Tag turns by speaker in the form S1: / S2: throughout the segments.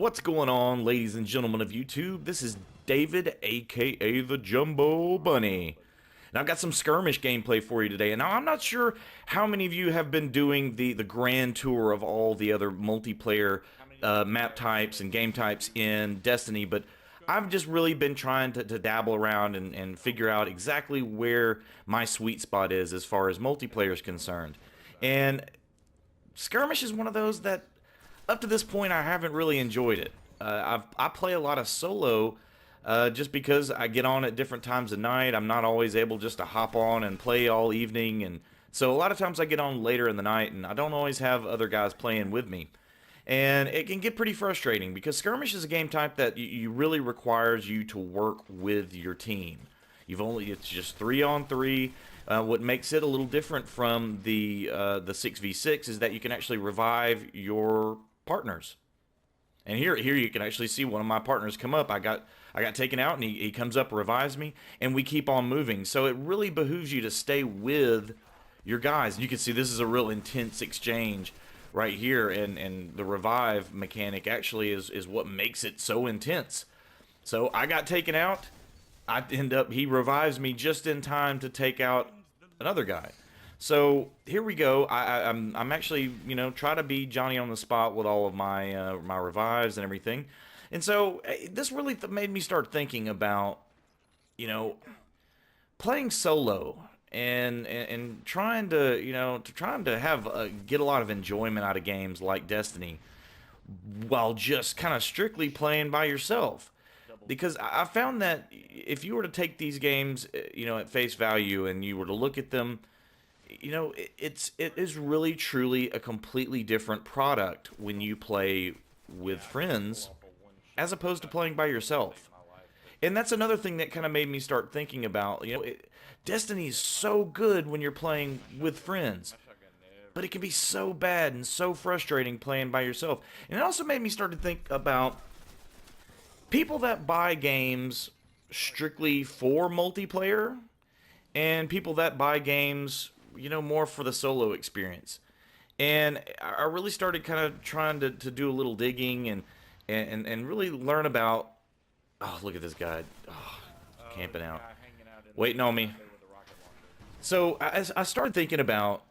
S1: What's going on, ladies and gentlemen of YouTube? This is David, aka the Jumbo Bunny. And I've got some skirmish gameplay for you today. And now I'm not sure how many of you have been doing the grand tour of all the other multiplayer map types and game types in Destiny, but I've just really been trying to dabble around and figure out exactly where my sweet spot is as far as multiplayer is concerned. And skirmish is one of those that up to this point I haven't really enjoyed it. I play a lot of solo just because I get on at different times of night. I'm not always able just to hop on and play all evening, and so a lot of times I get on later in the night and I don't always have other guys playing with me. And it can get pretty frustrating because skirmish is a game type that you really requires you to work with your team. It's just 3-on-3. What makes it a little different from the 6v6 is that you can actually revive your partners. And here you can actually see one of my partners come up. I got taken out, and he comes up, revives me, and we keep on moving. So it really behooves you to stay with your guys. You can see this is a real intense exchange right here, and the revive mechanic actually is what makes it so intense. So I got taken out. He revives me just in time to take out another guy. So here we go. I'm actually, try to be Johnny on the spot with all of my my revives and everything. And so this really made me start thinking about, playing solo and trying to, get a lot of enjoyment out of games like Destiny while just kind of strictly playing by yourself. Because I found that if you were to take these games, at face value and you were to look at them, it is really truly a completely different product when you play with friends as opposed to playing by yourself. And that's another thing that kind of made me start thinking about, Destiny is so good when you're playing with friends, but it can be so bad and so frustrating playing by yourself. And it also made me start to think about people that buy games strictly for multiplayer and people that buy games, more for the solo experience. And I really started kind of trying to do a little digging and really learn about, oh, look at this guy, camping out, waiting on me. So I started thinking about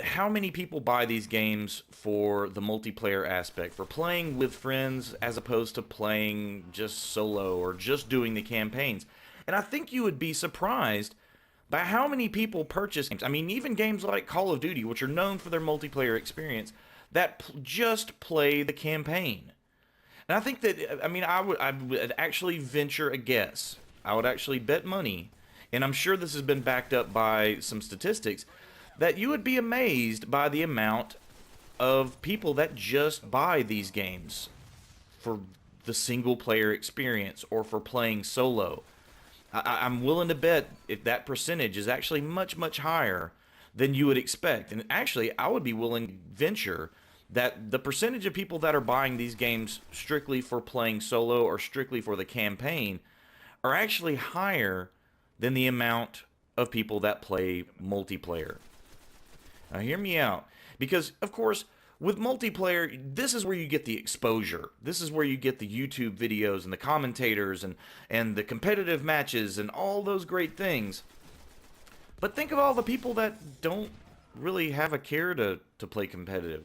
S1: how many people buy these games for the multiplayer aspect, for playing with friends as opposed to playing just solo or just doing the campaigns. And I think you would be surprised by how many people purchase games. I mean, even games like Call of Duty, which are known for their multiplayer experience, that just play the campaign. And I think that, I would actually venture a guess. I would actually bet money, and I'm sure this has been backed up by some statistics, that you would be amazed by the amount of people that just buy these games for the single player experience or for playing solo. I'm willing to bet if that percentage is actually much, much higher than you would expect. And actually, I would be willing to venture that the percentage of people that are buying these games strictly for playing solo or strictly for the campaign are actually higher than the amount of people that play multiplayer. Now hear me out, because of course with multiplayer, this is where you get the exposure. This is where you get the YouTube videos and the commentators and the competitive matches and all those great things. But think of all the people that don't really have a care to play competitive,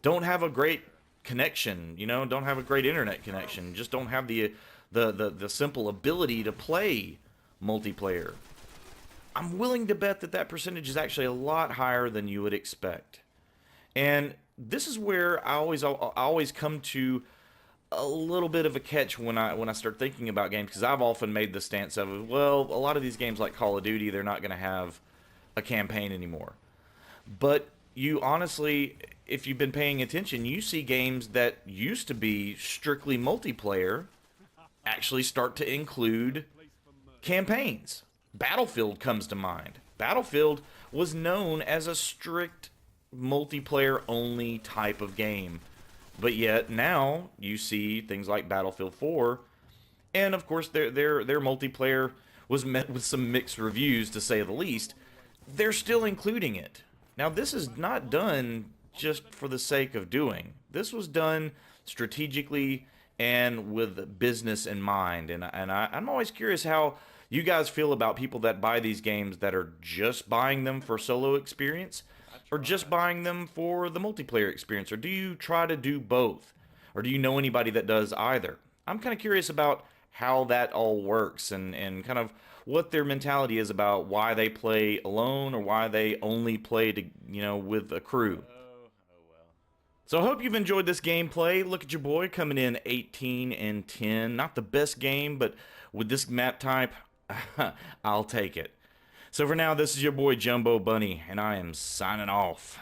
S1: don't have a great connection, don't have a great internet connection, just don't have the simple ability to play multiplayer. I'm willing to bet that percentage is actually a lot higher than you would expect. And this is where I always come to a little bit of a catch when I start thinking about games, because I've often made the stance of, well, a lot of these games like Call of Duty, they're not going to have a campaign anymore. But you honestly, if you've been paying attention, you see games that used to be strictly multiplayer actually start to include campaigns. Battlefield comes to mind. Battlefield was known as a strict multiplayer only type of game, but yet now you see things like Battlefield 4, and of course their multiplayer was met with some mixed reviews, to say the least. They're still including it. Now this is not done just for the sake of doing. This was done strategically and with business in mind. I'm always curious how you guys feel about people that buy these games that are just buying them for solo experience or just buying them for the multiplayer experience, or do you try to do both? Or do you know anybody that does either? I'm kind of curious about how that all works and kind of what their mentality is about why they play alone or why they only play to, with a crew.
S2: Well.
S1: So I hope you've enjoyed this gameplay. Look at your boy coming in 18 and 10. Not the best game, but with this map type, I'll take it. So for now, this is your boy JumboBunny, and I am signing off.